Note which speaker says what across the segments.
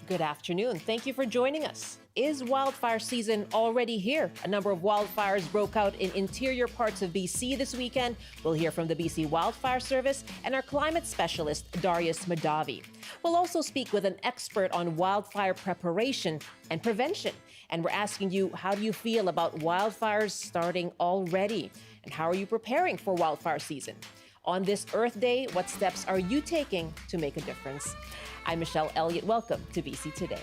Speaker 1: Good afternoon. Thank you for joining us. Is wildfire season already here? A number of wildfires broke out in interior parts of BC this weekend. We'll hear from the BC Wildfire Service and our climate specialist, Darius Madavi. We'll also speak with an expert on wildfire preparation and prevention. And we're asking you, how do you feel about wildfires starting already? And how are you preparing for wildfire season? On this Earth Day, what steps are you taking to make a difference? I'm Michelle Elliott. Welcome to BC Today.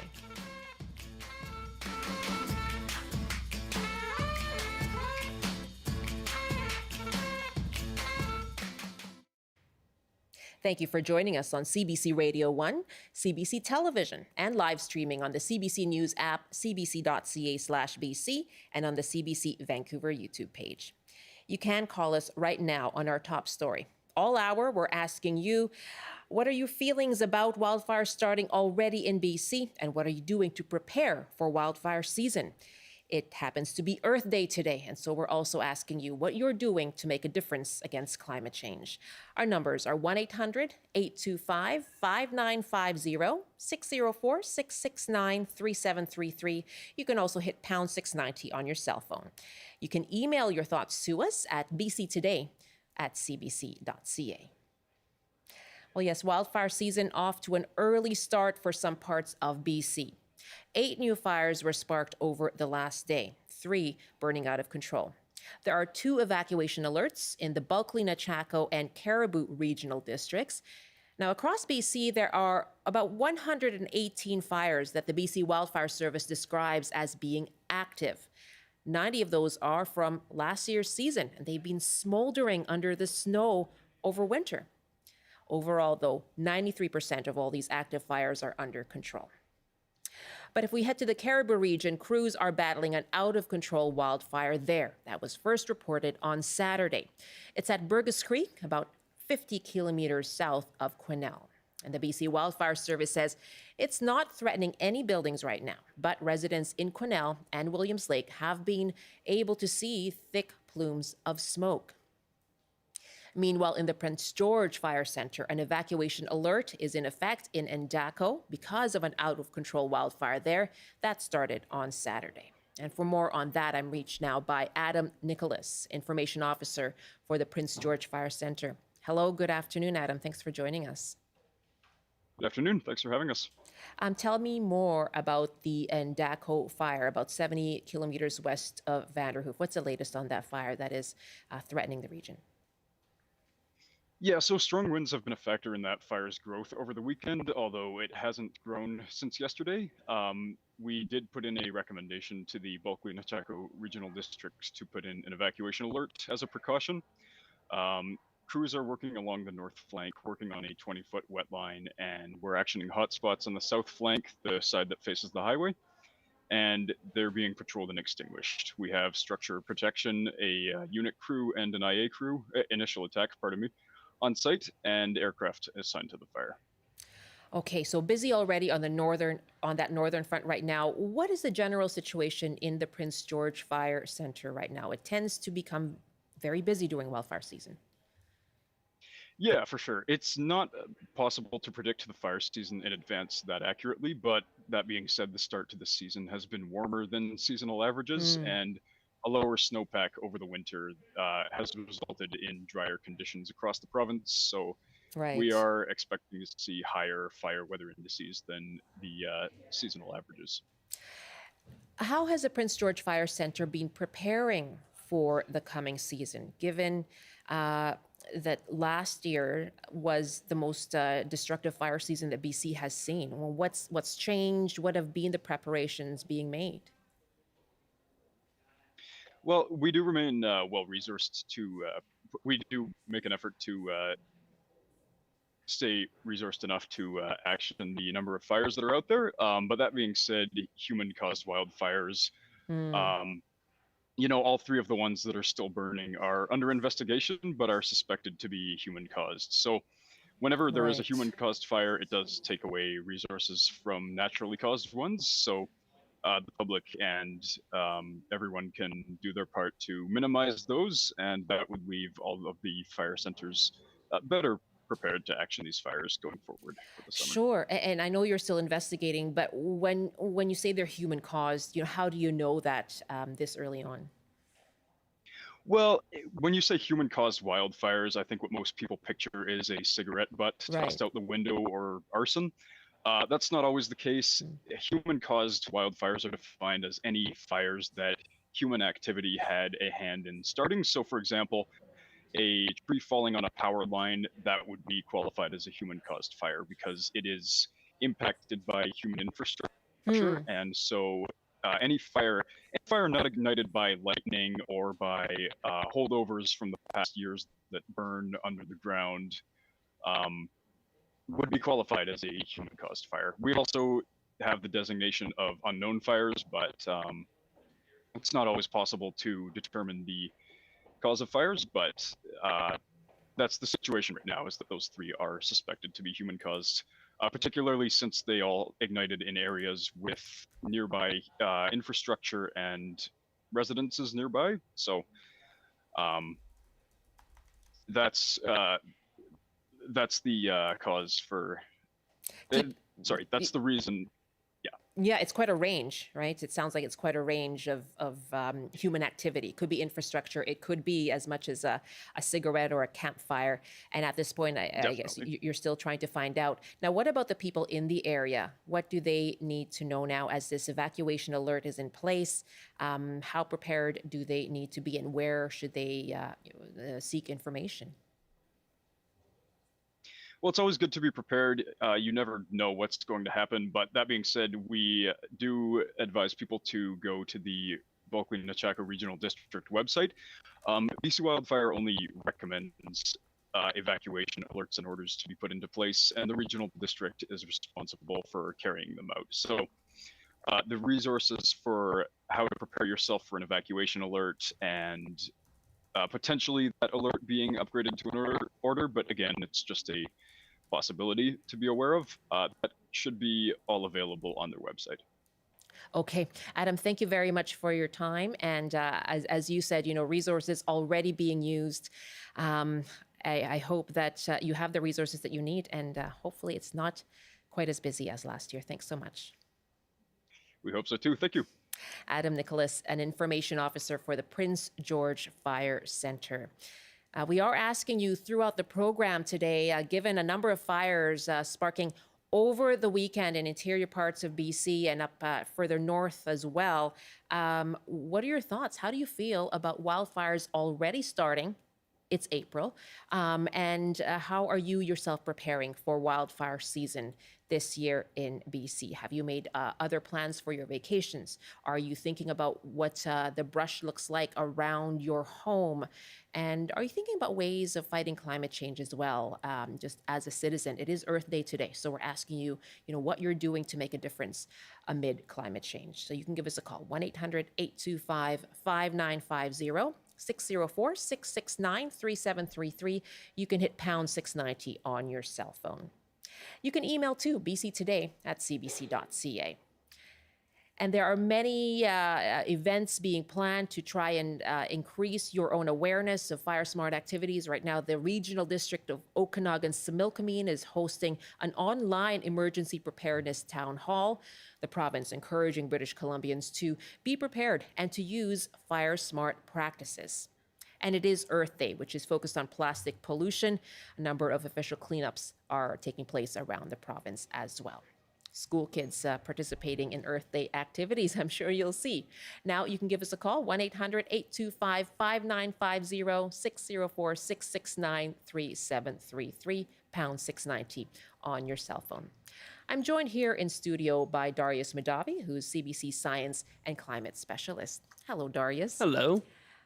Speaker 1: Thank you for joining us on CBC Radio 1, CBC Television, and live streaming on the CBC News app, cbc.ca/BC, and on the CBC Vancouver YouTube page. You can call us right now on our top story. All hour, we're asking you, what are your feelings about wildfires starting already in BC, and what are you doing to prepare for wildfire season? It happens to be Earth Day today, and so we're also asking you what you're doing to make a difference against climate change. Our numbers are 1-800-825-5950, 604-669-3733. You can also hit pound 690 on your cell phone. You can email your thoughts to us at bctoday@cbc.ca. Well, yes, wildfire season off to an early start for some parts of BC. 8 new fires were sparked over the last day, 3 burning out of control. There are 2 evacuation alerts in the Bulkley-Nechako and Cariboo regional districts. Now, across BC, there are about 118 fires that the BC Wildfire Service describes as being active. 90 of those are from last year's season, and they've been smoldering under the snow over winter. Overall, though, 93% of all these active fires are under control. But if we head to the Cariboo region, crews are battling an out-of-control wildfire there. That was first reported on Saturday. It's at Burgess Creek, about 50 kilometers south of Quesnel. And the BC Wildfire Service says it's not threatening any buildings right now, but residents in Quesnel and Williams Lake have been able to see thick plumes of smoke. Meanwhile, in the Prince George Fire Center, an evacuation alert is in effect in Endako because of an out-of-control wildfire there that started on Saturday. And for more on that, I'm reached now by Adam Nicholas, Information Officer for the Prince George Fire Center. Hello, good afternoon, Adam. Thanks for joining us.
Speaker 2: Good afternoon. Thanks for having us.
Speaker 1: Tell me more about the Endako fire, about 70 kilometers west of Vanderhoof. What's the latest on that fire that is threatening the region?
Speaker 2: Yeah, so strong winds have been a factor in that fire's growth over the weekend, although it hasn't grown since yesterday. We did put in a recommendation to the Bulkley-Nechako regional districts to put in an evacuation alert as a precaution. Crews are working along the north flank, working on a 20-foot wet line, and we're actioning hotspots on the south flank, the side that faces the highway, and they're being patrolled and extinguished. We have structure protection, a unit crew and an IA crew, initial attack, pardon me, on site, and aircraft assigned to the fire.
Speaker 1: Okay, so busy already on that northern front right now. What is the general situation in the Prince George Fire Center right now? It tends to become very busy during wildfire season.
Speaker 2: Yeah, for sure. It's not possible to predict the fire season in advance that accurately, but that being said, the start to the season has been warmer than seasonal averages, and a lower snowpack over the winter has resulted in drier conditions across the province. So we are expecting to see higher fire weather indices than the seasonal averages.
Speaker 1: How has the Prince George Fire Center been preparing for the coming season, given that last year was the most destructive fire season that BC has seen? Well, what's changed? What have been the preparations being made?
Speaker 2: Well, we do remain well-resourced to, we do make an effort to stay resourced enough to action the number of fires that are out there. But that being said, human-caused wildfires, all 3 of the ones that are still burning are under investigation, but are suspected to be human-caused. So whenever there is a human-caused fire, it does take away resources from naturally caused ones. So the public and everyone can do their part to minimize those, and that would leave all of the fire centers better prepared to action these fires going forward for the summer.
Speaker 1: Sure. And I know you're still investigating, but when you say they're human caused, how do you know that this early on?
Speaker 2: Well, when you say human-caused wildfires, I think what most people picture is a cigarette butt
Speaker 1: Right.
Speaker 2: tossed out the window or arson. That's not always the case.
Speaker 1: Mm.
Speaker 2: Human-caused wildfires are defined as any fires that human activity had a hand in starting. So, for example, a tree falling on a power line, that would be qualified as a human-caused fire because it is impacted by human infrastructure.
Speaker 1: Hmm.
Speaker 2: And so any fire not ignited by lightning or by holdovers from the past years that burn under the ground um, would be qualified as a human-caused fire. We also have the designation of unknown fires, but it's not always possible to determine the cause of fires, but that's the situation right now, is that those three are suspected to be human caused, particularly since they all ignited in areas with nearby infrastructure and residences nearby. So um, that's that's the cause for.
Speaker 1: Keep.
Speaker 2: Sorry, that's the reason.
Speaker 1: Yeah, it's quite a range, right? It sounds like it's quite a range of human activity. It could be infrastructure. It could be as much as a cigarette or a campfire. And at this point, I guess
Speaker 2: Definitely.
Speaker 1: you're still trying to find out. Now, what about the people in the area? What do they need to know now as this evacuation alert is in place? How prepared do they need to be, and where should they seek information?
Speaker 2: Well, it's always good to be prepared. You never know what's going to happen. But that being said, we do advise people to go to the Bulkley-Nechako Regional District website. BC Wildfire only recommends evacuation alerts and orders to be put into place, and the regional district is responsible for carrying them out. So the resources for how to prepare yourself for an evacuation alert and potentially that alert being upgraded to an order, but again, it's just a possibility to be aware of. That should be all available on their website.
Speaker 1: Okay, Adam, thank you very much for your time. And as you said, resources already being used. I hope that you have the resources that you need, and hopefully it's not quite as busy as last year. Thanks so much.
Speaker 2: We hope so too. Thank you.
Speaker 1: Adam Nicholas, an information officer for the Prince George Fire Center. We are asking you throughout the program today, given a number of fires sparking over the weekend in interior parts of BC and up further north as well, what are your thoughts? How do you feel about wildfires already starting? It's April. And how are you yourself preparing for wildfire season this year in BC? Have you made other plans for your vacations? Are you thinking about what the brush looks like around your home? And are you thinking about ways of fighting climate change as well? Just as a citizen, it is Earth Day today. So we're asking you, what you're doing to make a difference amid climate change. So you can give us a call, 1-800-825-5950. 604-669-3733. You can hit pound 690 on your cell phone. You can email to bctoday@cbc.ca. And there are many events being planned to try and increase your own awareness of fire smart activities. Right now, the Regional District of Okanagan-Similkameen is hosting an online emergency preparedness town hall. The province encouraging British Columbians to be prepared and to use fire smart practices. And it is Earth Day, which is focused on plastic pollution. A number of official cleanups are taking place around the province as well. School kids participating in Earth Day activities, I'm sure you'll see. Now you can give us a call, 1-800-825-5950, 604-669-3733, pound 690 on your cell phone. I'm joined here in studio by Darius Madavi, who's CBC Science and Climate Specialist. Hello, Darius.
Speaker 3: Hello.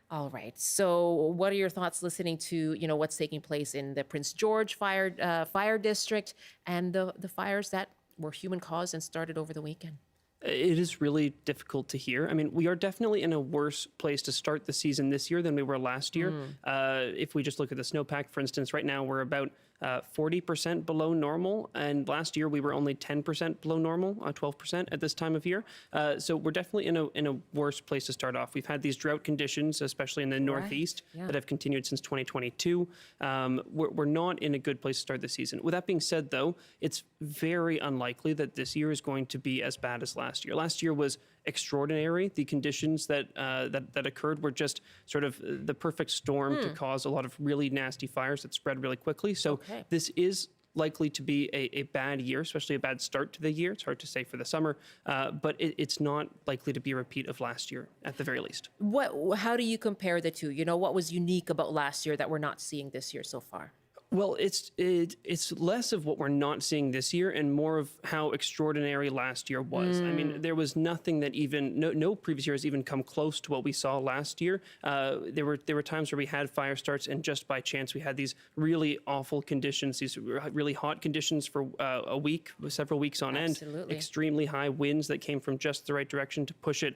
Speaker 1: All right. So, what are your thoughts listening to what's taking place in the Prince George Fire District and the fires that were human caused and started over the weekend?
Speaker 3: It is really difficult to hear. I mean, we are definitely in a worse place to start the season this year than we were last year. If we just look at the snowpack, for instance, right now we're about 40% below normal. And last year we were only 10% below normal, 12% at this time of year. So we're definitely in a worse place to start off. We've had these drought conditions, especially in the Northeast,
Speaker 1: yeah.
Speaker 3: that have continued since 2022. We're not in a good place to start the season. With that being said, though, it's very unlikely that this year is going to be as bad as last year. Last year was extraordinary. The conditions that occurred were just sort of the perfect storm to cause a lot of really nasty fires that spread really quickly. So this is likely to be a bad year, especially a bad start to the year. It's hard to say for the summer, but it's not likely to be a repeat of last year at the very least.
Speaker 1: How do you compare the two? You know, what was unique about last year that we're not seeing this year so far?
Speaker 3: Well, it's less of what we're not seeing this year and more of how extraordinary last year was. I mean, there was nothing that even no previous year has even come close to what we saw last year. There were times where we had fire starts and just by chance we had these really awful conditions, these really hot conditions for a week, several weeks on end. Extremely high winds that came from just the right direction to push it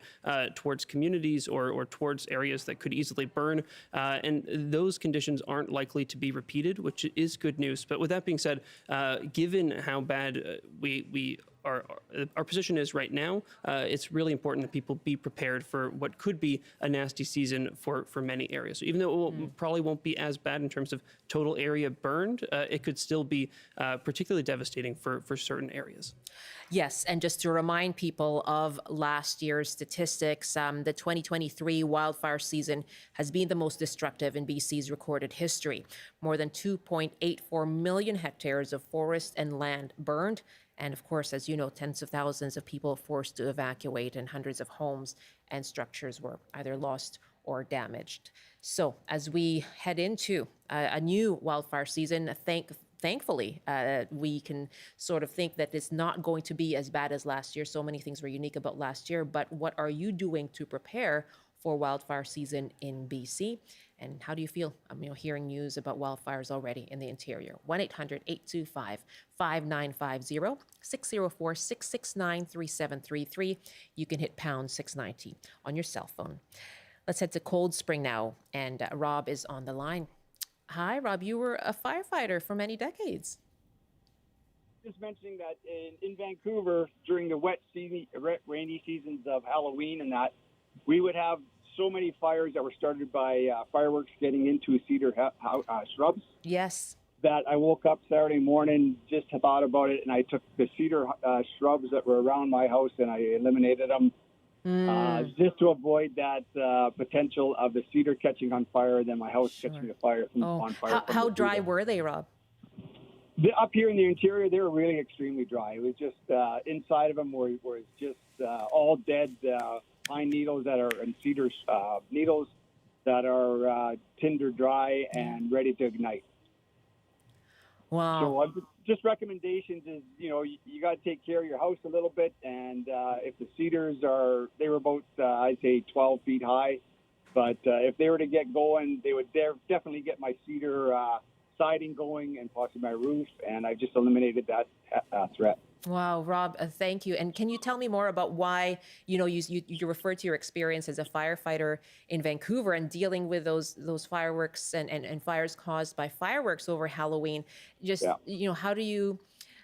Speaker 3: towards communities or towards areas that could easily burn. And those conditions aren't likely to be repeated, which is good news. But with that being said, given how bad our position is right now, it's really important that people be prepared for what could be a nasty season for many areas. So even though it probably won't be as bad in terms of total area burned, it could still be particularly devastating for certain areas.
Speaker 1: Yes, and just to remind people of last year's statistics, the 2023 wildfire season has been the most destructive in BC's recorded history. More than 2.84 million hectares of forest and land burned. And of course, as you know, tens of thousands of people forced to evacuate and hundreds of homes and structures were either lost or damaged. So as we head into a new wildfire season, thankfully, we can sort of think that it's not going to be as bad as last year. So many things were unique about last year. But what are you doing to prepare for wildfire season in BC? And how do you feel hearing news about wildfires already in the interior? 1-800-825-5950, 604-669-3733. You can hit pound 690 on your cell phone. Let's head to Cold Spring now. And Rob is on the line. Hi, Rob. You were a firefighter for many decades.
Speaker 4: Just mentioning that in Vancouver, during the rainy seasons of Halloween and that, we would have so many fires that were started by fireworks getting into cedar shrubs.
Speaker 1: Yes.
Speaker 4: That I woke up Saturday morning, just thought about it, and I took the cedar shrubs that were around my house and I eliminated them. Just to avoid that potential of the cedar catching on fire and then my house catching on fire.
Speaker 1: How dry were they, Rob?
Speaker 4: Up here in the interior, they were really extremely dry. It was just inside of them was just all dead pine needles and cedar needles that are tinder dry and ready to ignite.
Speaker 1: Wow.
Speaker 4: So just recommendations is, you got to take care of your house a little bit. And if the cedars they were about, I'd say 12 feet high. But if they were to get going, they would definitely get my cedar siding going and possibly my roof. And I just eliminated that threat.
Speaker 1: Wow, Rob, thank you. And can you tell me more about why, you referred to your experience as a firefighter in Vancouver and dealing with those fireworks and fires caused by fireworks over Halloween? How do you,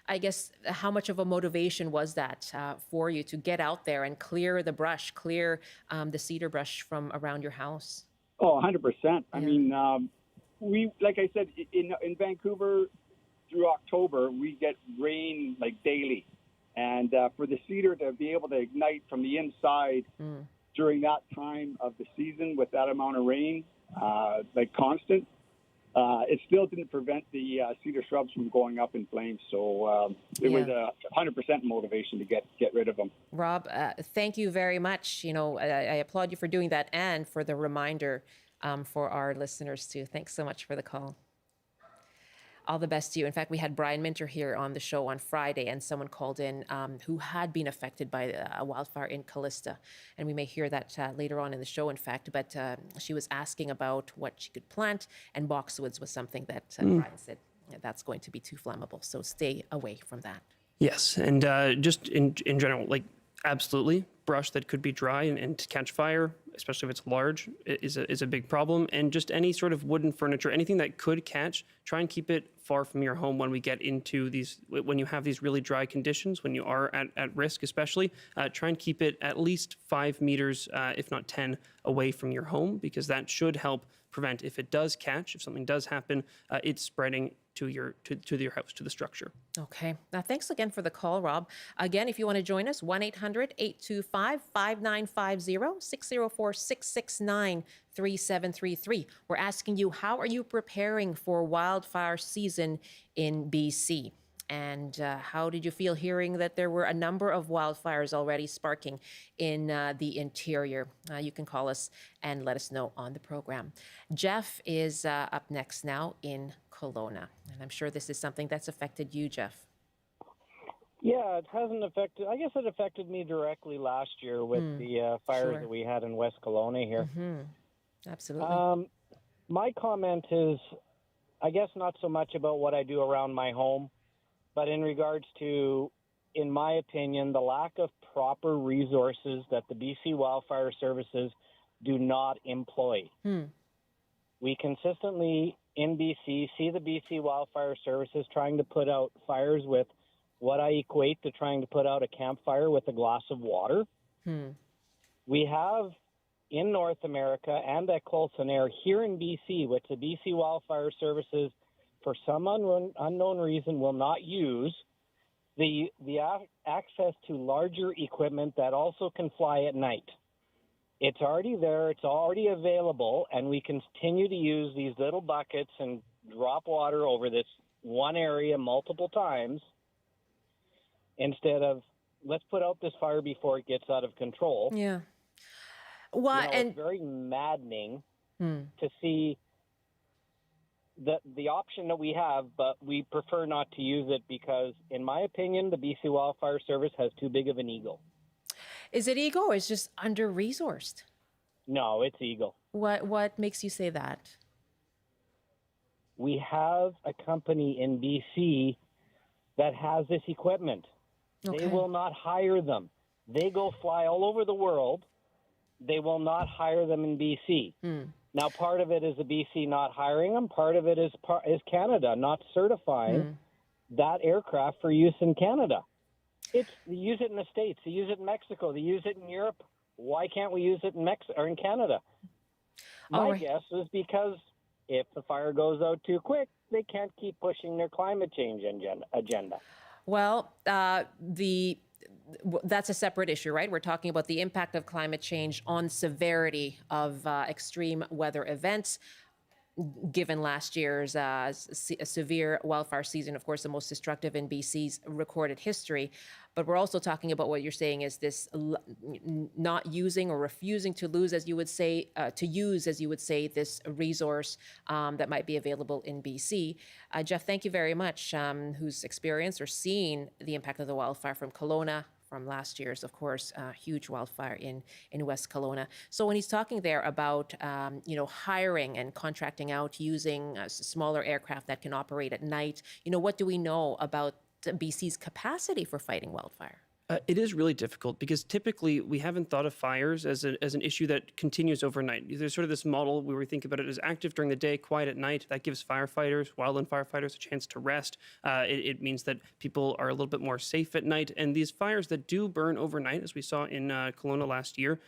Speaker 1: I guess, how much of a motivation was that for you to get out there and clear the brush, clear the cedar brush from around your house?
Speaker 4: Oh, 100%. I mean, we, like I said, in Vancouver, through October, we get rain like daily. And for the cedar to be able to ignite from the inside during that time of the season with that amount of rain, like constant, it still didn't prevent the cedar shrubs from going up in flames. So it was 100% motivation to get rid of them.
Speaker 1: Rob, thank you very much. I applaud you for doing that and for the reminder for our listeners too. Thanks so much for the call. All the best to you. In fact, we had Brian Minter here on the show on Friday, and someone called in who had been affected by a wildfire in Callista. And we may hear that later on in the show, in fact. But she was asking about what she could plant, and boxwoods was something that Brian said, that's going to be too flammable. So stay away from that.
Speaker 3: Yes, and just in general, absolutely brush that could be dry and to catch fire, especially if it's large, is a big problem. And just any sort of wooden furniture, anything that could catch, try and keep it far from your home when we get into when you have these really dry conditions, when you are at risk especially. Try and keep it at least 5 meters, if not 10, away from your home, because that should help prevent, if it does catch, if something does happen, it's spreading to your house, to the structure.
Speaker 1: Okay. Thanks again for the call, Rob. Again, if you want to join us, 1-800-825-5950, 604-669-3733. We're asking you, how are you preparing for wildfire season in BC? And how did you feel hearing that there were a number of wildfires already sparking in the interior? You can call us and let us know on the program. Jeff is up next now in Kelowna. And I'm sure this is something that's affected you, Jeff.
Speaker 5: Yeah, it hasn't affected. I guess it affected me directly last year with the fires that we had in West Kelowna here.
Speaker 1: Absolutely.
Speaker 5: My comment is, I guess, not so much about what I do around my home, but in regards to, in my opinion, the lack of proper resources that the BC Wildfire Services do not employ. We consistently in BC see the BC Wildfire Services trying to put out fires with what I equate to trying to put out a campfire with a glass of water. We have in North America and at Coulson Air here in BC, which the BC Wildfire Services, for some unknown reason, will not use, the access to larger equipment that also can fly at night. It's already there. It's already available, and we continue to use these little buckets and drop water over this one area multiple times instead of, let's put out this fire before it gets out of control.
Speaker 1: Yeah. Well, and
Speaker 5: it's very maddening to see the option that we have, but we prefer not to use it because, in my opinion, the BC Wildfire Service has too big of an ego.
Speaker 1: is it ego or is it just under-resourced?
Speaker 5: No, it's ego.
Speaker 1: What makes you say that?
Speaker 5: We have a company in BC that has this equipment.
Speaker 1: Okay.
Speaker 5: They will not hire them. They go fly all over the world. They will not hire them in BC. Now, part of it is the BC not hiring them. Part of it is Canada not certifying that aircraft for use in Canada. They use it in the States. They use it in Mexico. They use it in Europe. Why can't we use it in or in Canada? My guess is because if the fire goes out too quick, they can't keep pushing their climate change agenda.
Speaker 1: Well, that's a separate issue, right? We're talking about the impact of climate change on severity of extreme weather events. Given last year's severe wildfire season, of course, the most destructive in BC's recorded history. But we're also talking about what you're saying is this not using or refusing to use, as you would say, this resource that might be available in BC. Jeff, thank you very much, who's experienced or seen the impact of the wildfire from Kelowna, from last year's, of course, huge wildfire in West Kelowna. So when he's talking there about, hiring and contracting out using smaller aircraft that can operate at night, what do we know about BC's capacity for fighting wildfire?
Speaker 3: It is really difficult because typically we haven't thought of fires as an issue that continues overnight. There's sort of this model where we think about it as active during the day, quiet at night. That gives firefighters, wildland firefighters, a chance to rest. It means that people are a little bit more safe at night. And these fires that do burn overnight, as we saw in Kelowna last year,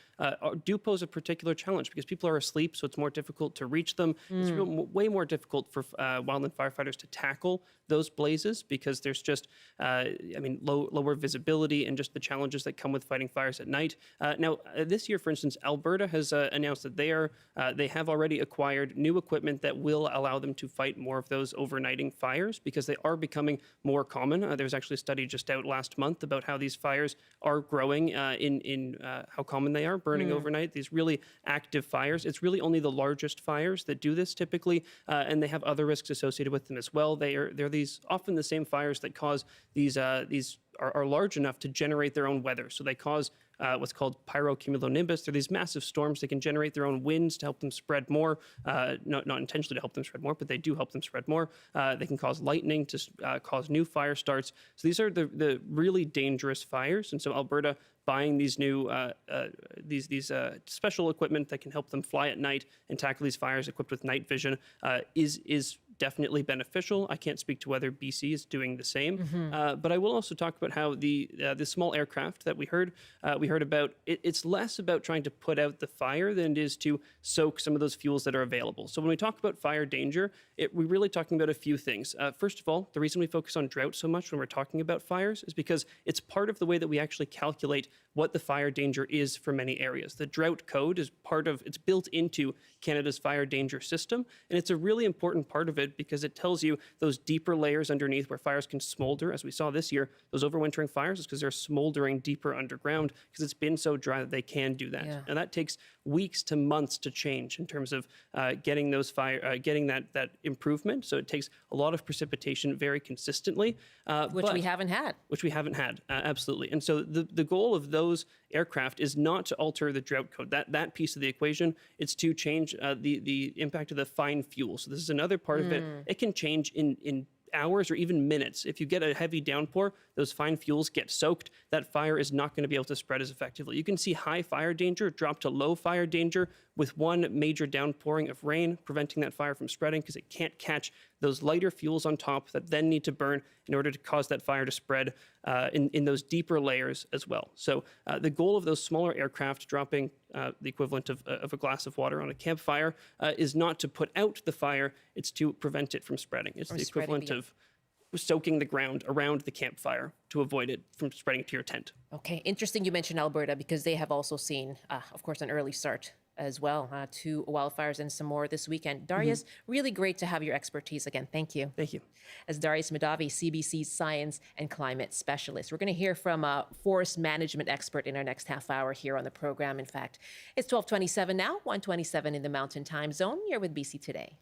Speaker 3: do pose a particular challenge because people are asleep, so it's more difficult to reach them. It's way more difficult for wildland firefighters to tackle those blazes because there's just, lower visibility and just the challenges that come with fighting fires at night. Now, this year, for instance, Alberta has announced that they have already acquired new equipment that will allow them to fight more of those overnighting fires because they are becoming more common. There was actually a study just out last month about how these fires are growing in how common they are burning overnight, these really active fires. It's really only the largest fires that do this typically, and they have other risks associated with them as well. They're often the same fires that cause these are large enough to generate their own weather. So they cause what's called pyrocumulonimbus. They're these massive storms. They can generate their own winds to help them spread more, not intentionally to help them spread more, but they do help them spread more. They can cause lightning to cause new fire starts. So these are the really dangerous fires. And so Alberta buying these new these special equipment that can help them fly at night and tackle these fires equipped with night vision is definitely beneficial. I can't speak to whether BC is doing the same, but I will also talk about how the small aircraft that we heard about. It's less about trying to put out the fire than it is to soak some of those fuels that are available. So when we talk about fire danger, we're really talking about a few things. First of all, the reason we focus on drought so much when we're talking about fires is because it's part of the way that we actually calculate what the fire danger is for many areas. The drought code is it's built into Canada's fire danger system, and it's a really important part of it because it tells you those deeper layers underneath where fires can smolder, as we saw this year. Those overwintering fires is because they're smoldering deeper underground because it's been so dry that they can do that. Yeah. And that takes weeks to months to change in terms of getting that improvement. So it takes a lot of precipitation very consistently.
Speaker 1: Which we haven't had.
Speaker 3: Which we haven't had, absolutely. And so the goal of those aircraft is not to alter the drought code. That piece of the equation, it's to change the impact of the fine fuel. So this is another part of it. It can change in hours or even minutes. If you get a heavy downpour, those fine fuels get soaked. That fire is not going to be able to spread as effectively. You can see high fire danger drop to low fire danger with one major downpouring of rain, preventing that fire from spreading because it can't catch those lighter fuels on top that then need to burn in order to cause that fire to spread in those deeper layers as well. So the goal of those smaller aircraft dropping the equivalent of a glass of water on a campfire is not to put out the fire, it's to prevent it from spreading. It's the equivalent of soaking the ground around the campfire to avoid it from spreading to your tent.
Speaker 1: Okay, interesting you mentioned Alberta because they have also seen, of course, an early start as well to wildfires and some more this weekend. Darius, really great to have your expertise again. Thank you.
Speaker 3: Thank you.
Speaker 1: As Darius Madavi, CBC's Science and Climate Specialist. We're going to hear from a forest management expert in our next half hour here on the program. In fact, it's 12:27 now, 1:27 in the Mountain Time Zone. You're with BC Today.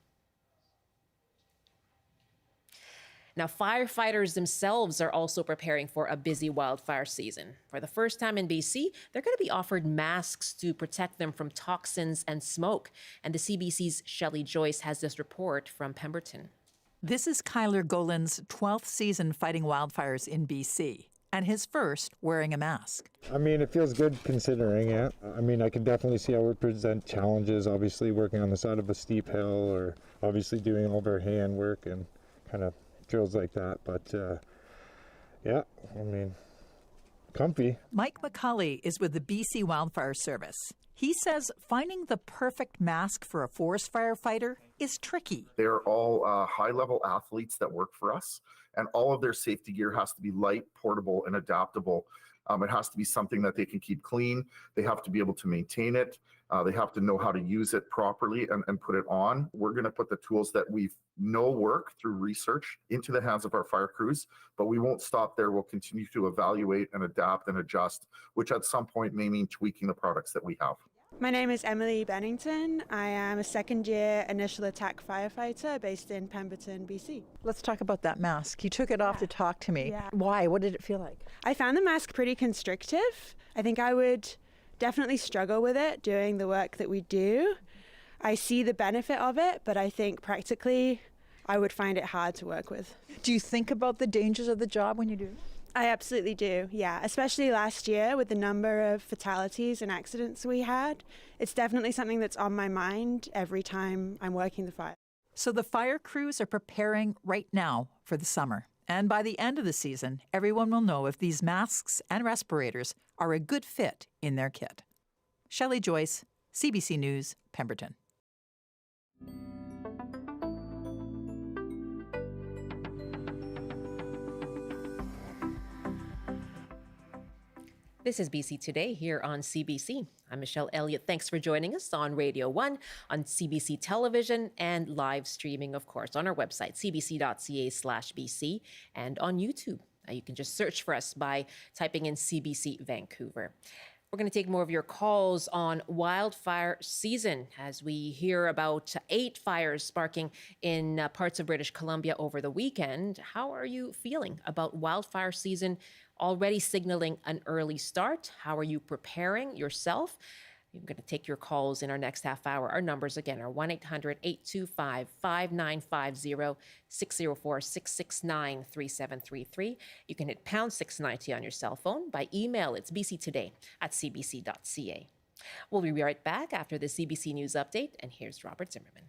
Speaker 1: Now, firefighters themselves are also preparing for a busy wildfire season. For the first time in BC, they're going to be offered masks to protect them from toxins and smoke. And the CBC's Shelley Joyce has this report from Pemberton.
Speaker 6: This is Kyler Golin's 12th season fighting wildfires in BC, and his first wearing a mask.
Speaker 7: I mean, it feels good considering it. I mean, I can definitely see how it would present challenges, obviously working on the side of a steep hill or obviously doing all of our hand work and kind of drills like that, but yeah, I mean, comfy.
Speaker 6: Mike McCulley is with the BC Wildfire Service. He says finding the perfect mask for a forest firefighter is tricky.
Speaker 8: They're all high-level athletes that work for us, and all of their safety gear has to be light, portable, and adaptable. It has to be something that they can keep clean. They have to be able to maintain it. They have to know how to use it properly and put it on. We're going to put the tools that we know work through research into the hands of our fire crews, but we won't stop there. We'll continue to evaluate and adapt and adjust, which at some point may mean tweaking the products that we have.
Speaker 9: My name is Emily Bennington. I am a second-year initial attack firefighter based in Pemberton, BC.
Speaker 6: Let's talk about that mask. You took it off to talk to me.
Speaker 9: Yeah.
Speaker 6: Why? What did it feel like?
Speaker 9: I found the mask pretty constrictive. I think I would definitely struggle with it doing the work that we do. I see the benefit of it, but I think practically I would find it hard to work with.
Speaker 6: Do you think about the dangers of the job when you do it?
Speaker 9: I absolutely do, yeah. Especially last year with the number of fatalities and accidents we had. It's definitely something that's on my mind every time I'm working the fire.
Speaker 6: So the fire crews are preparing right now for the summer. And by the end of the season, everyone will know if these masks and respirators are a good fit in their kit. Shelley Joyce, CBC News, Pemberton.
Speaker 1: This is BC Today here on CBC. I'm Michelle Elliott. Thanks for joining us on Radio 1, on CBC Television, and live streaming, of course, on our website, cbc.ca/BC, and on YouTube. You can just search for us by typing in CBC Vancouver. We're going to take more of your calls on wildfire season as we hear about 8 fires sparking in parts of British Columbia over the weekend. How are you feeling about wildfire season already signaling an early start? How are you preparing yourself? We're going to take your calls in our next half hour. Our numbers again are 1-800-825-5950, 604-669-3733. You can hit pound 690 on your cell phone. By email, it's bctoday@cbc.ca. We'll be right back after the CBC News Update, and here's Robert Zimmerman.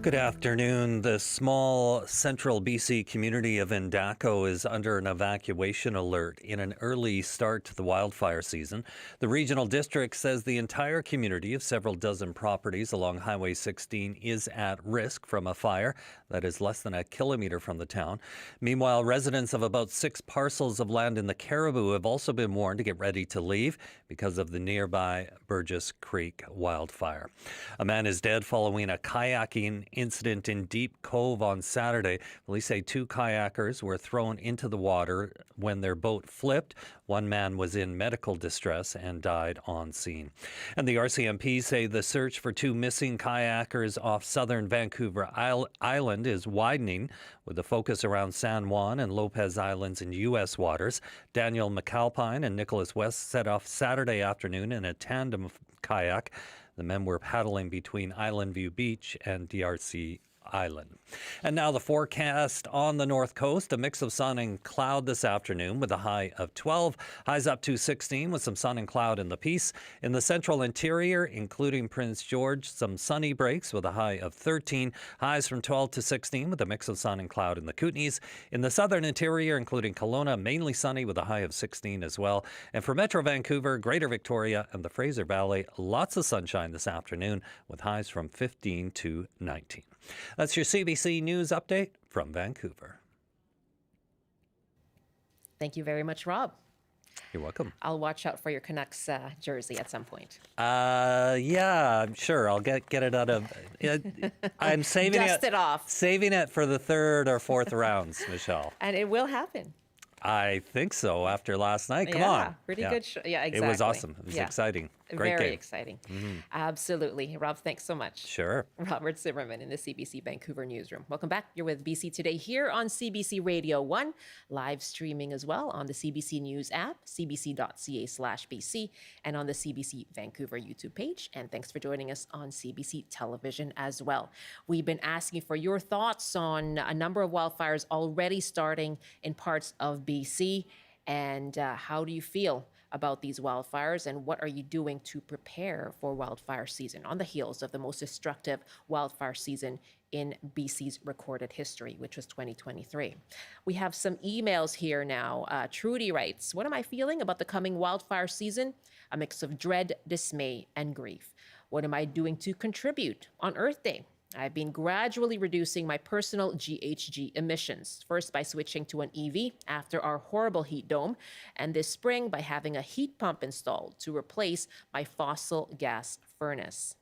Speaker 10: Good afternoon. The small central BC community of Endako is under an evacuation alert in an early start to the wildfire season. The regional district says the entire community of several dozen properties along Highway 16 is at risk from a fire that is less than a kilometer from the town. Meanwhile, residents of about 6 parcels of land in the Cariboo have also been warned to get ready to leave because of the nearby Burgess Creek wildfire. A man is dead following a kayaking incident in Deep Cove on Saturday. Police say 2 kayakers were thrown into the water when their boat flipped. One man was in medical distress and died on scene. And the RCMP say the search for 2 missing kayakers off southern Vancouver Island is widening, with a focus around San Juan and Lopez Islands in U.S. waters. Daniel McAlpine and Nicholas West set off Saturday afternoon in a tandem kayak. The men were paddling between Island View Beach and DRC Island. And now the forecast on the north coast, a mix of sun and cloud this afternoon with a high of 12, highs up to 16 with some sun and cloud in the Peace. In the central interior, including Prince George, some sunny breaks with a high of 13, highs from 12 to 16 with a mix of sun and cloud in the Kootenays. In the southern interior, including Kelowna, mainly sunny with a high of 16 as well. And for Metro Vancouver, Greater Victoria and the Fraser Valley, lots of sunshine this afternoon with highs from 15 to 19. That's your CBC News Update from Vancouver.
Speaker 1: Thank you very much, Rob.
Speaker 10: You're welcome.
Speaker 1: I'll watch out for your Canucks jersey at some point.
Speaker 10: Yeah, I'm sure. I'll get it out of. I'm saving
Speaker 1: Dust it off.
Speaker 10: Saving it for the 3rd or 4th rounds, Michelle.
Speaker 1: And it will happen.
Speaker 10: I think so. After last night, come on.
Speaker 1: Pretty good. Yeah, exactly.
Speaker 10: It was awesome. It was exciting. Great
Speaker 1: Very
Speaker 10: game.
Speaker 1: exciting. Absolutely. Rob, thanks so much.
Speaker 10: Sure.
Speaker 1: Robert Zimmerman in the CBC Vancouver newsroom. Welcome back. You're with BC Today here on CBC Radio 1, live streaming as well on the CBC News app, cbc.ca/BC, and on the CBC Vancouver YouTube page. And thanks for joining us on CBC Television as well. We've been asking for your thoughts on a number of wildfires already starting in parts of BC. And how do you feel about these wildfires, and what are you doing to prepare for wildfire season on the heels of the most destructive wildfire season in BC's recorded history, which was 2023? We have some emails here now. Trudy writes, "What am I feeling about the coming wildfire season? A mix of dread, dismay, and grief. What am I doing to contribute on Earth Day? I've been gradually reducing my personal GHG emissions, first by switching to an EV after our horrible heat dome, and this spring by having a heat pump installed to replace my fossil gas furnace."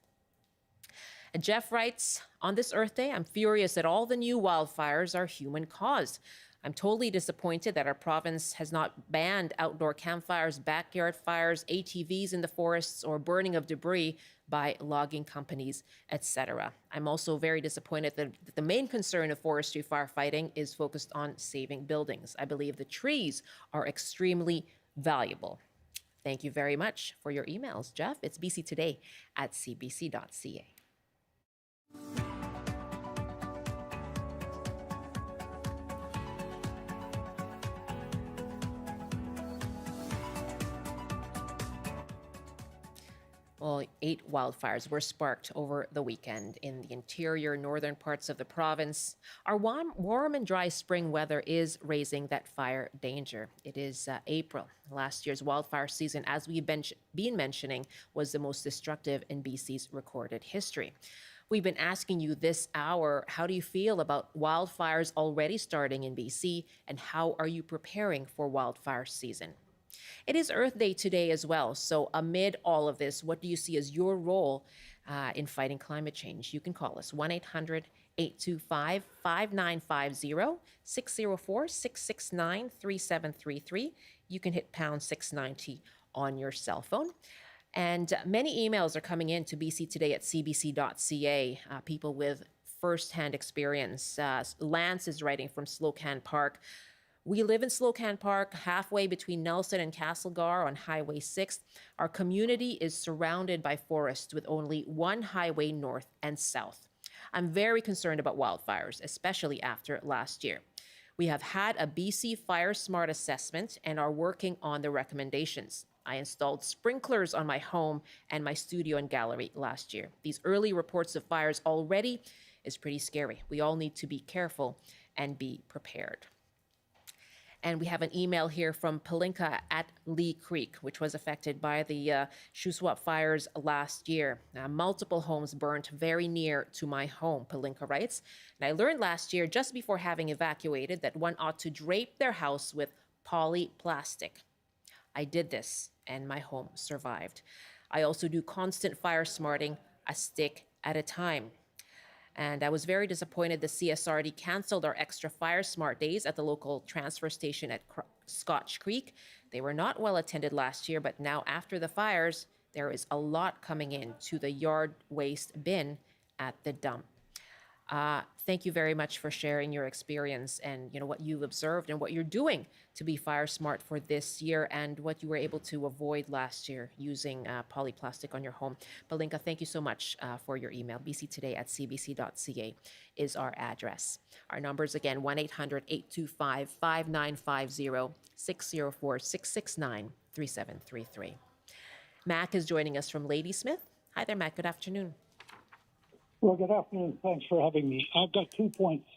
Speaker 1: And Jeff writes, "On this Earth Day, I'm furious that all the new wildfires are human-caused. I'm totally disappointed that our province has not banned outdoor campfires, backyard fires, ATVs in the forests, or burning of debris by logging companies, etc. I'm also very disappointed that the main concern of forestry firefighting is focused on saving buildings. I believe the trees are extremely valuable." Thank you very much for your emails, Jeff. It's bctoday@cbc.ca. Well, 8 wildfires were sparked over the weekend in the interior northern parts of the province. Our warm and dry spring weather is raising that fire danger. It is April. Last year's wildfire season, as we've been mentioning, was the most destructive in BC's recorded history. We've been asking you this hour, how do you feel about wildfires already starting in BC, and how are you preparing for wildfire season? It is Earth Day today as well. So amid all of this, what do you see as your role in fighting climate change? You can call us 1-800 825 5950 604 669 3733. You can hit pound 690 on your cell phone. And many emails are coming in to bctoday@cbc.ca, people with firsthand experience. Lance is writing from Slocan Park. We live in Slocan Park, halfway between Nelson and Castlegar on Highway 6. Our community is surrounded by forests with only one highway north and south. I'm very concerned about wildfires, especially after last year. We have had a BC Fire Smart assessment and are working on the recommendations. I installed sprinklers on my home and my studio and gallery last year. These early reports of fires already is pretty scary. We all need to be careful and be prepared. And we have an email here from Palinka at Lee Creek, which was affected by the Shuswap fires last year. Multiple homes burnt very near to my home, Palinka writes. And I learned last year, just before having evacuated, that one ought to drape their house with polyplastic. I did this, and my home survived. I also do constant fire smarting, a stick at a time. And I was very disappointed the CSRD canceled our extra fire smart days at the local transfer station at Scotch Creek. They were not well attended last year, but now after the fires, there is a lot coming in to the yard waste bin at the dump. Thank you very much for sharing your experience and what you've observed and what you're doing to be fire smart for this year and what you were able to avoid last year using polyplastic on your home. Palinka, thank you so much for your email. bctoday@cbc.ca is our address. Our numbers again, 1-800-825-5950, 604-669-3733. Mac is joining us from Ladysmith. Hi there, Mac. Good afternoon.
Speaker 11: Well, good afternoon. Thanks for having me. I've got 2 points.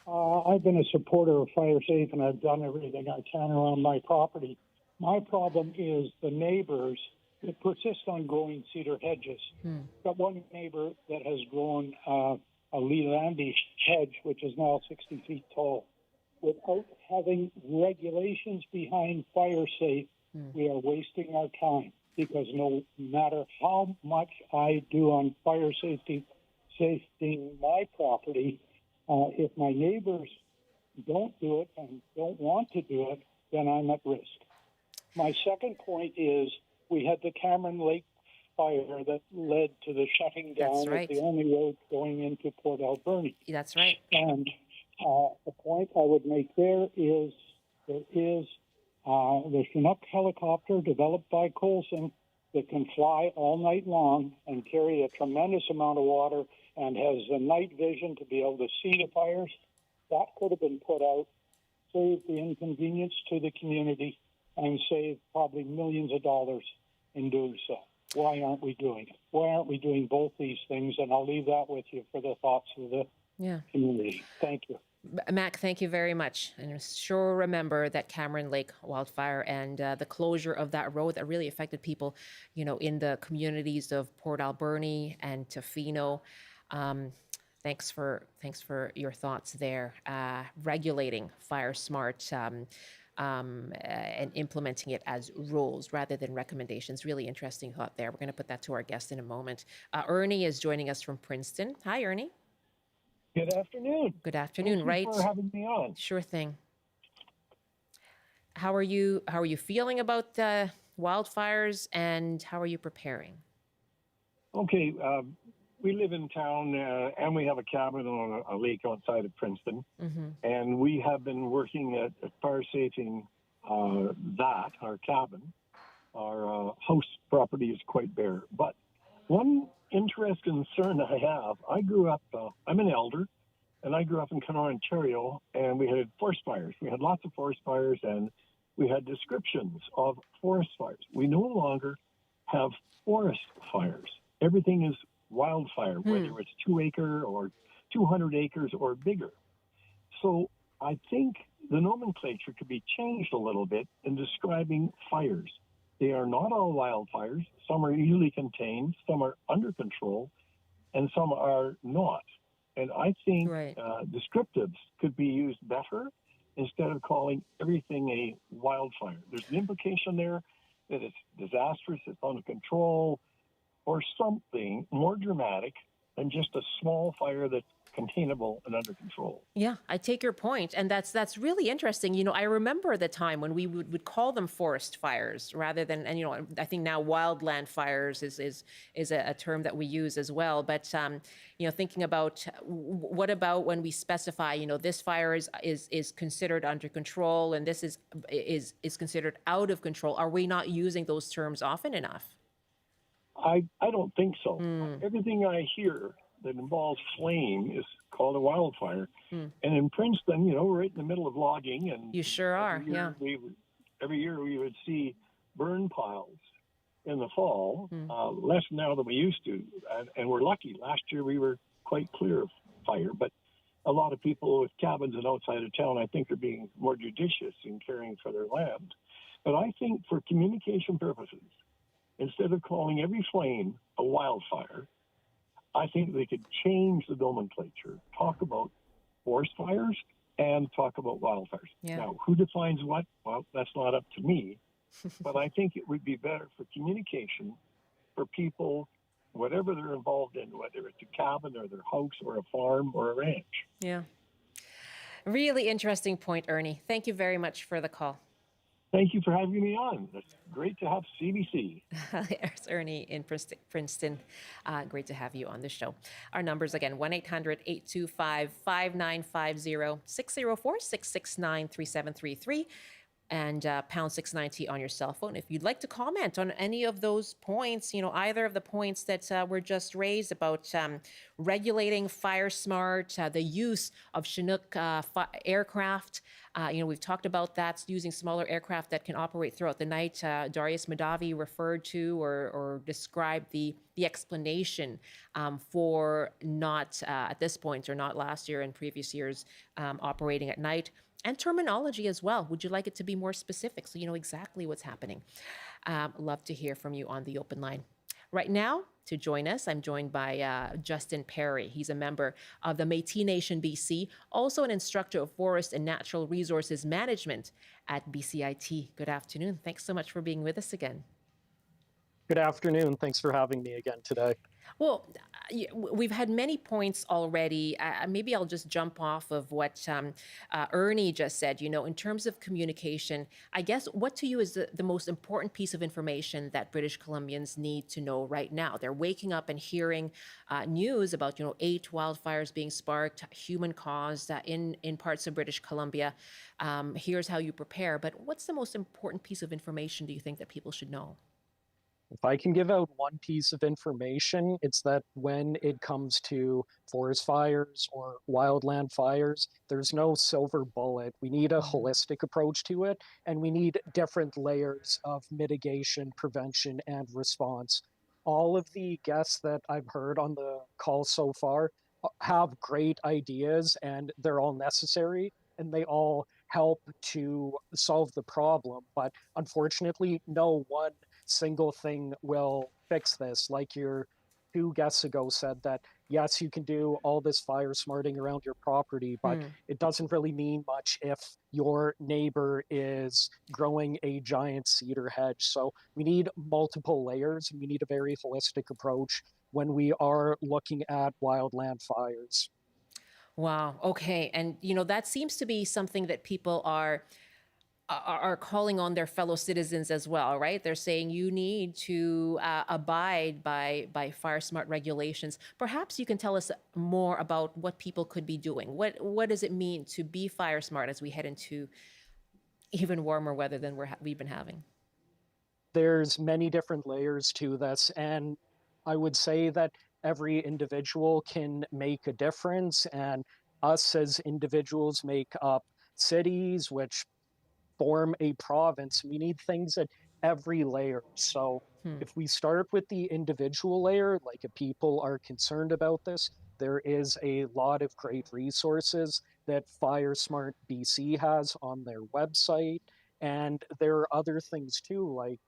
Speaker 11: I've been a supporter of Fire Safe, and I've done everything I can around my property. My problem is the neighbors that persist on growing cedar hedges. Got one neighbor that has grown a Lelandii hedge, which is now 60 feet tall. Without having regulations behind Fire Safe, we are wasting our time, because no matter how much I do on fire safety my property, if my neighbors don't do it and don't want to do it, then I'm at risk. My second point is we had the Cameron Lake fire that led to the shutting down of the only road going into Port Alberni.
Speaker 1: That's right.
Speaker 11: And the point I would make there is the Chinook helicopter developed by Coulson that can fly all night long and carry a tremendous amount of water and has the night vision to be able to see the fires. That could have been put out, save the inconvenience to the community, and save probably millions of dollars in doing so. Why aren't we doing it? Why aren't we doing both these things? And I'll leave that with you for the thoughts of the community. Thank you.
Speaker 1: Mac, thank you very much. And sure remember that Cameron Lake wildfire and the closure of that road that really affected people, in the communities of Port Alberni and Tofino. Thanks for your thoughts there. Regulating Fire Smart and implementing it as rules rather than recommendations. Really interesting thought there. We're going to put that to our guest in a moment. Ernie is joining us from Princeton. Hi, Ernie.
Speaker 12: Good afternoon.
Speaker 1: Good afternoon.
Speaker 12: Thank you for having me on.
Speaker 1: Sure thing. How are you feeling about the wildfires, and how are you preparing?
Speaker 12: Okay, we live in town, and we have a cabin on a lake outside of Princeton, and we have been working at fire safing our cabin. Our house property is quite bare, but one interesting concern I have, I'm an elder, and I grew up in Kenora, Ontario, and we had forest fires. We had lots of forest fires, and we had descriptions of forest fires. We no longer have forest fires. Everything is wildfire, whether it's 2 acre or 200 acres or bigger. So I think the nomenclature could be changed a little bit in describing fires. They are not all wildfires. Some are easily contained, some are under control, and some are not. And I think descriptives could be used better instead of calling everything a wildfire. There's an implication there that it's disastrous, it's under control, or something more dramatic than just a small fire that's containable and under control.
Speaker 1: Yeah, I take your point, and that's really interesting. You know, I remember the time when we would call them forest fires rather than, and you know, I think now wildland fires is a term that we use as well. But you know, thinking about what about when we specify, you know, this fire is considered under control and this is considered out of control. Are we not using those terms often enough?
Speaker 12: I don't think so. Everything I hear that involves flame is called a wildfire. And in Princeton, you know, we're right in the middle of logging, and
Speaker 1: you sure are. Yeah.
Speaker 12: Every year we would see burn piles in the fall, less now than we used to. And we're lucky. Last year we were quite clear of fire, but a lot of people with cabins and outside of town, I think, are being more judicious in caring for their land. But I think for communication purposes, instead of calling every flame a wildfire, I think they could change the nomenclature, talk about forest fires and talk about wildfires.
Speaker 1: Yeah.
Speaker 12: Now, who defines what? Well, that's not up to me. But I think it would be better for communication for people, whatever they're involved in, whether it's a cabin or their house or a farm or a ranch.
Speaker 1: Yeah. Really interesting point, Ernie. Thank you very much for the call.
Speaker 12: Thank you for having me on. It's great to have CBC.
Speaker 1: There's Ernie in Princeton. Great to have you on the show. Our numbers again, 1-800-825-5950, 604-669-3733. And pound 690 on your cell phone. If you'd like to comment on any of those points, you know, either of the points that were just raised about regulating fire smart, the use of Chinook aircraft. You know, we've talked about that, using smaller aircraft that can operate throughout the night. Darius Madavi referred to or described the explanation for not at this point, or not last year and previous years, operating at night. And terminology as well. Would you like it to be more specific so you know exactly what's happening? Love to hear from you on the open line. Right now, to join us, I'm joined by Justin Perry. He's a member of the Métis Nation BC, also an instructor of forest and natural resources management at BCIT. Good afternoon. Thanks so much for being with us again.
Speaker 13: Good afternoon. Thanks for having me again today.
Speaker 1: Well, we've had many points already. Maybe I'll just jump off of what Ernie just said. You know, in terms of communication, I guess what to you is the most important piece of information that British Columbians need to know right now? They're waking up and hearing news about, you know, 8 wildfires being sparked, human caused in parts of British Columbia. Here's how you prepare. But what's the most important piece of information do you think that people should know?
Speaker 13: If I can give out one piece of information, it's that when it comes to forest fires or wildland fires, there's no silver bullet. We need a holistic approach to it, and we need different layers of mitigation, prevention, and response. All of the guests that I've heard on the call so far have great ideas, and they're all necessary, and they all help to solve the problem. But unfortunately, no one single thing will fix this. Like your 2 guests ago said, that yes, you can do all this fire smarting around your property, but it doesn't really mean much if your neighbor is growing a giant cedar hedge. So we need multiple layers, and we need a very holistic approach when we are looking at wildland fires.
Speaker 1: Wow. Okay. And, you know, that seems to be something that people are calling on their fellow citizens as well, right? They're saying you need to abide by fire smart regulations. Perhaps you can tell us more about what people could be doing. What does it mean to be fire smart as we head into even warmer weather than we've been having?
Speaker 13: There's many different layers to this, and I would say that every individual can make a difference, and us as individuals make up cities, which form a province. We need things at every layer. So if we start with the individual layer, like if people are concerned about this, there is a lot of great resources that FireSmart BC has on their website. And there are other things too, like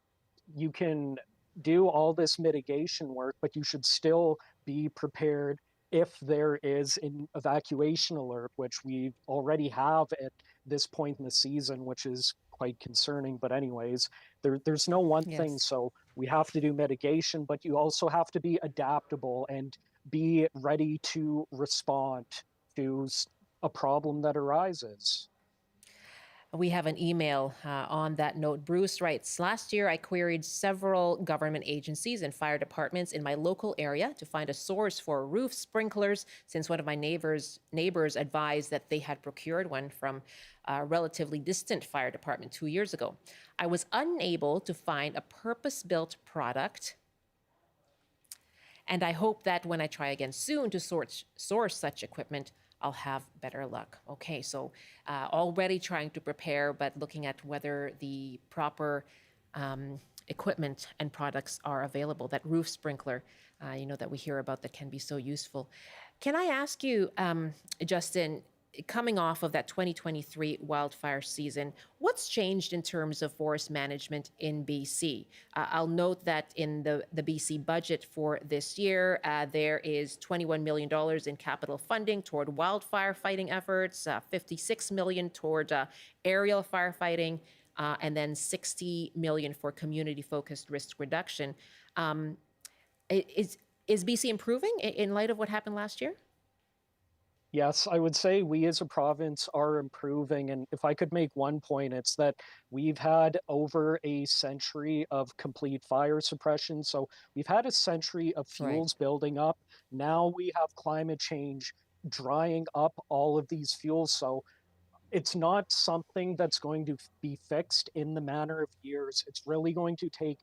Speaker 13: you can do all this mitigation work, but you should still be prepared if there is an evacuation alert, which we already have at this point in the season, which is quite concerning. But anyways, there's no one thing. So we have to do mitigation, but you also have to be adaptable and be ready to respond to a problem that arises.
Speaker 1: We have an email on that note. Bruce writes, last year I queried several government agencies and fire departments in my local area to find a source for roof sprinklers, since one of my neighbors advised that they had procured one from a relatively distant fire department 2 years ago. I was unable to find a purpose-built product, and I hope that when I try again soon to source such equipment, I'll have better luck. Okay, so already trying to prepare, but looking at whether the proper equipment and products are available. That roof sprinkler, that we hear about that can be so useful. Can I ask you, Justin, coming off of that 2023 wildfire season, what's changed in terms of forest management in BC? I'll note that in the BC budget for this year, there is $21 million in capital funding toward wildfire fighting efforts, $56 million toward aerial firefighting, and then $60 million for community-focused risk reduction. Is BC improving in light of what happened last year?
Speaker 13: Yes, I would say we as a province are improving. And if I could make one point, it's that we've had over a century of complete fire suppression. So we've had a century of fuels building up. Now we have climate change drying up all of these fuels. So it's not something that's going to be fixed in the manner of years. It's really going to take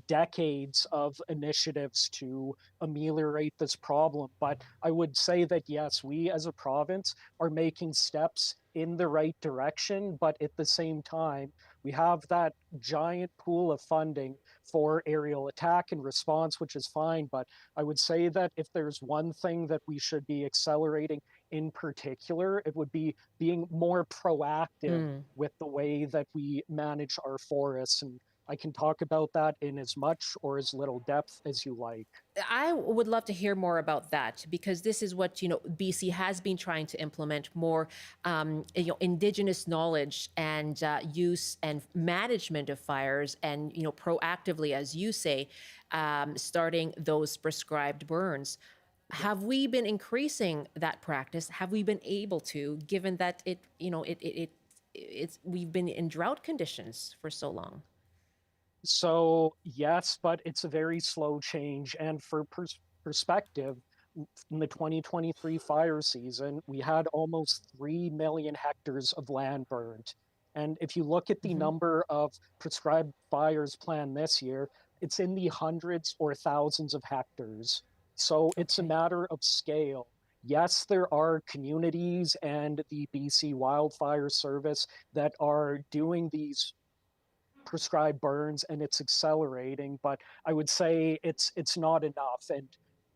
Speaker 13: decades of initiatives to ameliorate this problem. But I would say that, yes, we as a province are making steps in the right direction, but at the same time, we have that giant pool of funding for aerial attack and response, which is fine. But I would say that if there's one thing that we should be accelerating in particular, it would be being more proactive with the way that we manage our forests. And I can talk about that in as much or as little depth as you like.
Speaker 1: I would love to hear more about that, because this is what BC has been trying to implement more, indigenous knowledge and use and management of fires, and proactively, as you say, starting those prescribed burns. Have we been increasing that practice? Have we been able to, given that we've been in drought conditions for so long?
Speaker 13: So yes, but it's a very slow change. And for perspective, in the 2023 fire season, we had almost 3 million hectares of land burned. And if you look at the number of prescribed fires planned this year, it's in the hundreds or thousands of hectares. So it's a matter of scale. Yes, there are communities and the BC Wildfire Service that are doing these prescribed burns, and it's accelerating, but I would say it's not enough. And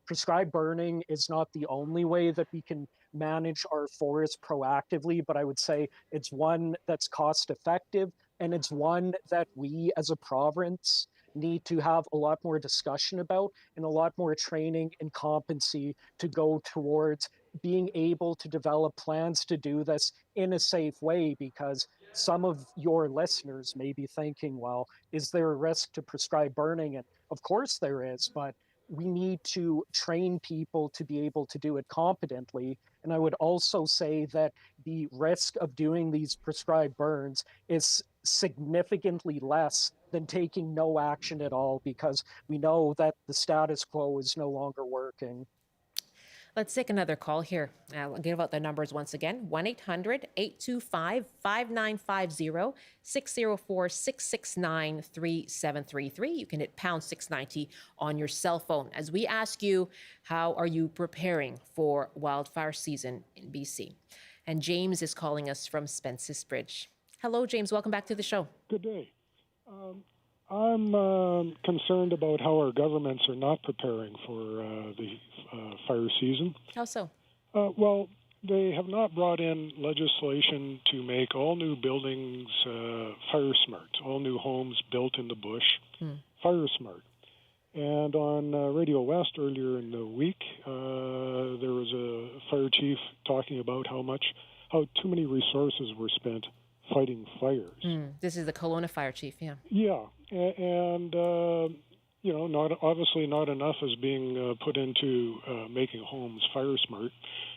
Speaker 13: prescribed burning is not the only way that we can manage our forests proactively, but I would say it's one that's cost effective, and it's one that we as a province need to have a lot more discussion about, and a lot more training and competency to go towards being able to develop plans to do this in a safe way. Because some of your listeners may be thinking, well, is there a risk to prescribed burning? And of course there is, but we need to train people to be able to do it competently. And I would also say that the risk of doing these prescribed burns is significantly less than taking no action at all, because we know that the status quo is no longer working.
Speaker 1: Let's take another call here. I'll give out the numbers once again. 1-800-825-5950, 604-669-3733. You can hit pound 690 on your cell phone as we ask you, how are you preparing for wildfire season in BC? And James is calling us from Spence's Bridge. Hello, James. Welcome back to the show.
Speaker 14: Good day. I'm concerned about how our governments are not preparing for the fire season.
Speaker 1: How so?
Speaker 14: Well, they have not brought in legislation to make all new buildings fire smart, all new homes built in the bush fire smart. And on Radio West earlier in the week, there was a fire chief talking about how too many resources were spent fighting fires.
Speaker 1: This is the Kelowna fire chief, yeah.
Speaker 14: Yeah, and obviously not enough is being put into making homes fire smart.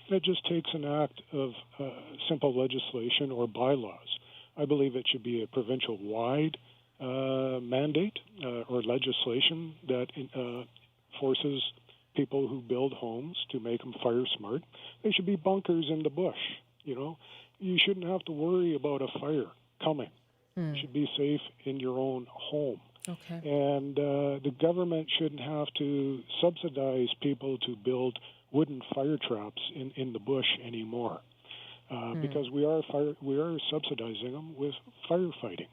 Speaker 14: And it just takes an act of simple legislation or bylaws. I believe it should be a provincial-wide mandate or legislation that forces people who build homes to make them fire smart. They should be bunkers in the bush. You shouldn't have to worry about a fire coming. You should be safe in your own home.
Speaker 1: Okay.
Speaker 14: And the government shouldn't have to subsidize people to build wooden fire traps in the bush anymore, because we are subsidizing them with firefighting,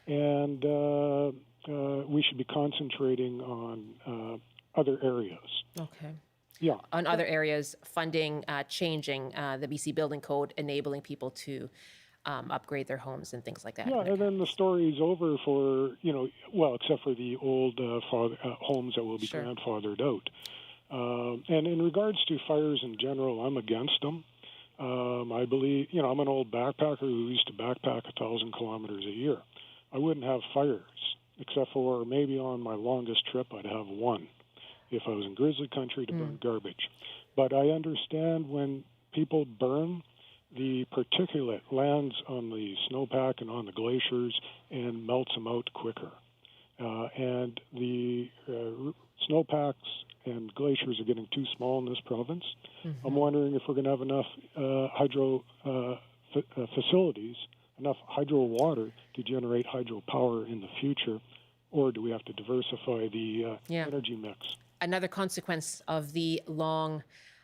Speaker 14: and we should be concentrating on other areas.
Speaker 1: Okay.
Speaker 14: Yeah.
Speaker 1: On other areas, funding, changing the BC Building Code, enabling people to upgrade their homes and things like that.
Speaker 14: Yeah, and then the story's over for, except for the old homes that will be grandfathered out. And in regards to fires in general, I'm against them. I believe, I'm an old backpacker who used to backpack 1,000 kilometers a year. I wouldn't have fires, except for maybe on my longest trip I'd have one if I was in grizzly country to burn garbage. But I understand when people burn, the particulate lands on the snowpack and on the glaciers and melts them out quicker. And the snowpacks and glaciers are getting too small in this province. I'm wondering if we're going to have enough hydro facilities, enough hydro water to generate hydropower in the future, or do we have to diversify the energy mix?
Speaker 1: Another consequence of the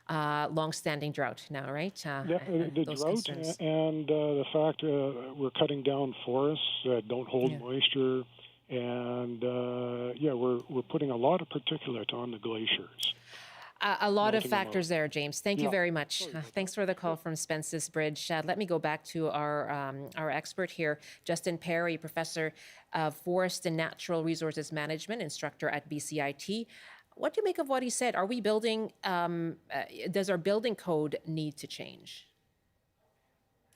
Speaker 1: long-standing drought now, right?
Speaker 14: The drought and the fact we're cutting down forests that don't hold moisture, and we're putting a lot of particulate on the glaciers.
Speaker 1: A lot of factors there, James. Thank you very much. Thanks for the call from Spence's Bridge. Let me go back to our expert here, Justin Perry, Professor of Forest and Natural Resources Management, instructor at BCIT. What do you make of what he said? Are we building, does our building code need to change?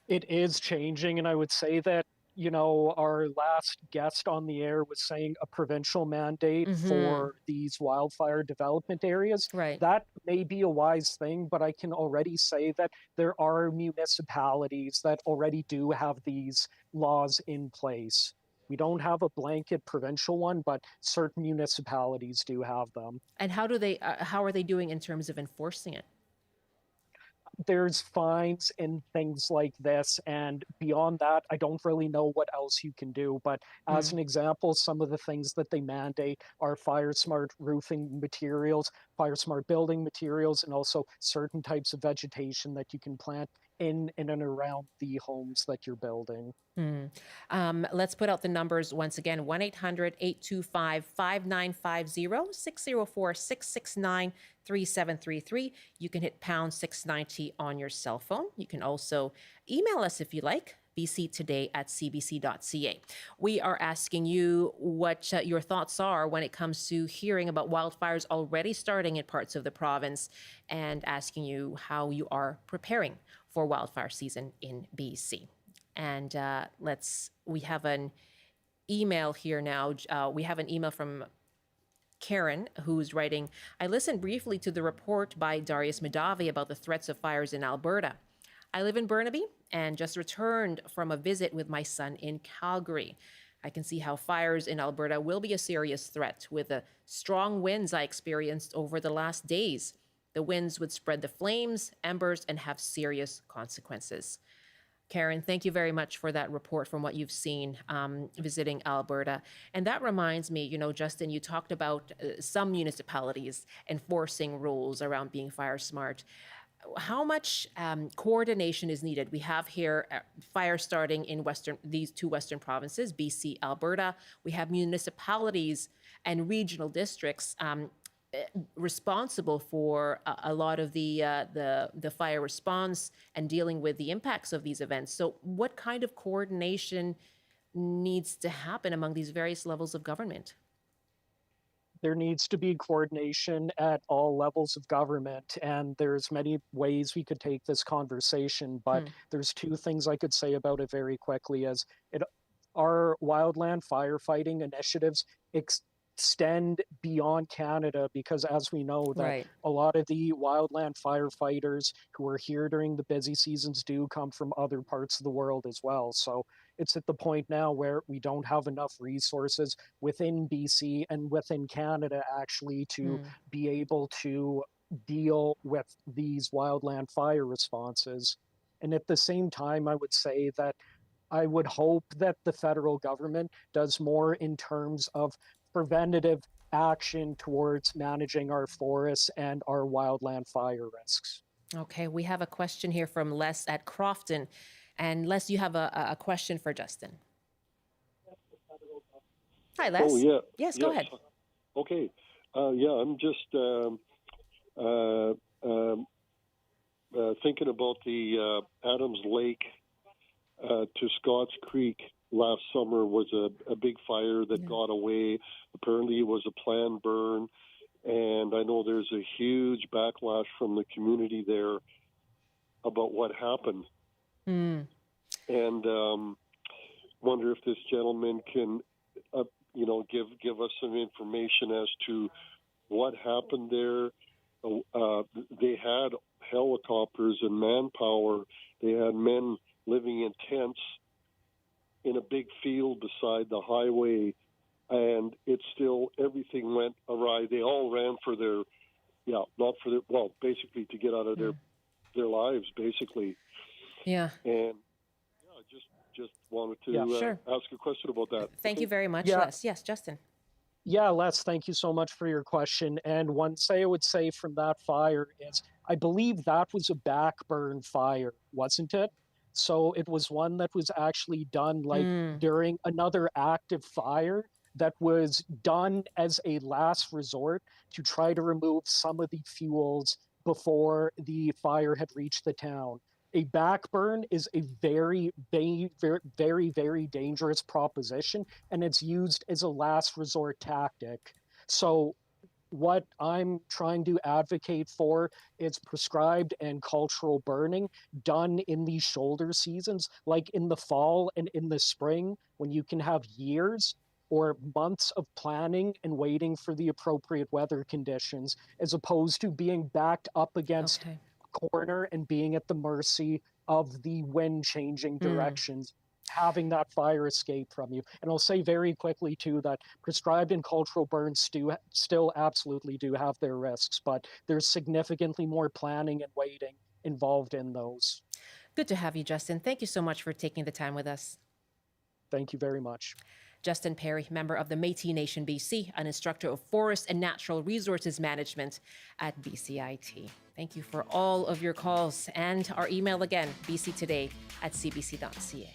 Speaker 13: It is changing, and I would say that, our last guest on the air was saying a provincial mandate for these wildfire development areas.
Speaker 1: Right.
Speaker 13: That may be a wise thing, but I can already say that there are municipalities that already do have these laws in place. We don't have a blanket provincial one, but certain municipalities do have them.
Speaker 1: And how are they doing in terms of enforcing it?
Speaker 13: There's fines and things like this, and beyond that, I don't really know what else you can do. But as an example, some of the things that they mandate are fire smart roofing materials, fire smart building materials, and also certain types of vegetation that you can plant in and around the homes that you're building.
Speaker 1: Let's put out the numbers once again: 1-800-825-5950, 604-669-3733. You can hit pound 690 on your cell phone. You can also email us if you like, bctoday@cbc.ca. We are asking you what your thoughts are when it comes to hearing about wildfires already starting in parts of the province, and asking you how you are preparing for wildfire season in BC. And we have an email here now. We have an email from Karen, who's writing, I listened briefly to the report by Darius Madavi about the threats of fires in Alberta. I live in Burnaby and just returned from a visit with my son in Calgary. I can see how fires in Alberta will be a serious threat with the strong winds I experienced over the last days. The winds would spread the flames, embers, and have serious consequences. Karen, thank you very much for that report from what you've seen visiting Alberta. And that reminds me, Justin, you talked about some municipalities enforcing rules around being fire smart. How much coordination is needed? We have here fire starting in these two western provinces, BC, Alberta. We have municipalities and regional districts responsible for a lot of the fire response and dealing with the impacts of these events. So what kind of coordination needs to happen among these various levels of government?
Speaker 13: There needs to be coordination at all levels of government, and there's many ways we could take this conversation, but there's two things I could say about it very quickly. Our wildland firefighting initiatives extend beyond Canada, because as we know that
Speaker 1: Right.
Speaker 13: a lot of the wildland firefighters who are here during the busy seasons do come from other parts of the world as well. So it's at the point now where we don't have enough resources within BC and within Canada actually to be able to deal with these wildland fire responses. And at the same time, I would say that I would hope that the federal government does more in terms of preventative action towards managing our forests and our wildland fire risks.
Speaker 1: Okay, we have a question here from Les at Crofton. And Les, you have a question for Justin. Hi, Les.
Speaker 15: Oh, yeah.
Speaker 1: Yes, go ahead.
Speaker 15: Okay. I'm just thinking about the Adams Lake to Scotts Creek last summer was a big fire that got away. Apparently it was a planned burn. And I know there's a huge backlash from the community there about what happened. And wonder if this gentleman can, give us some information as to what happened there. They had helicopters and manpower. They had men living in tents in a big field beside the highway, and it's still, everything went awry. They all ran for their, basically to get out of their lives, basically.
Speaker 1: Yeah.
Speaker 15: And just wanted to ask a question about that.
Speaker 1: Thank you very much,
Speaker 13: Yeah.
Speaker 1: Les. Yes, Justin.
Speaker 13: Yeah, Les, thank you so much for your question. And one thing I would say from that fire is I believe that was a backburn fire, wasn't it? So it was one that was actually done during another active fire that was done as a last resort to try to remove some of the fuels before the fire had reached the town. A backburn is a very, very, very, very dangerous proposition, and it's used as a last resort tactic. So what I'm trying to advocate for is prescribed and cultural burning done in these shoulder seasons, like in the fall and in the spring, when you can have years or months of planning and waiting for the appropriate weather conditions, as opposed to being backed up against a corner and being at the mercy of the wind changing directions, having that fire escape from you. And I'll say very quickly too that prescribed and cultural burns still absolutely do have their risks, but there's significantly more planning and waiting involved in those.
Speaker 1: Good to have you, Justin. Thank you so much for taking the time with us.
Speaker 13: Thank you very much.
Speaker 1: Justin Perry, member of the Métis Nation BC, an instructor of forest and natural resources management at BCIT. Thank you for all of your calls, and our email again, bctoday@cbc.ca.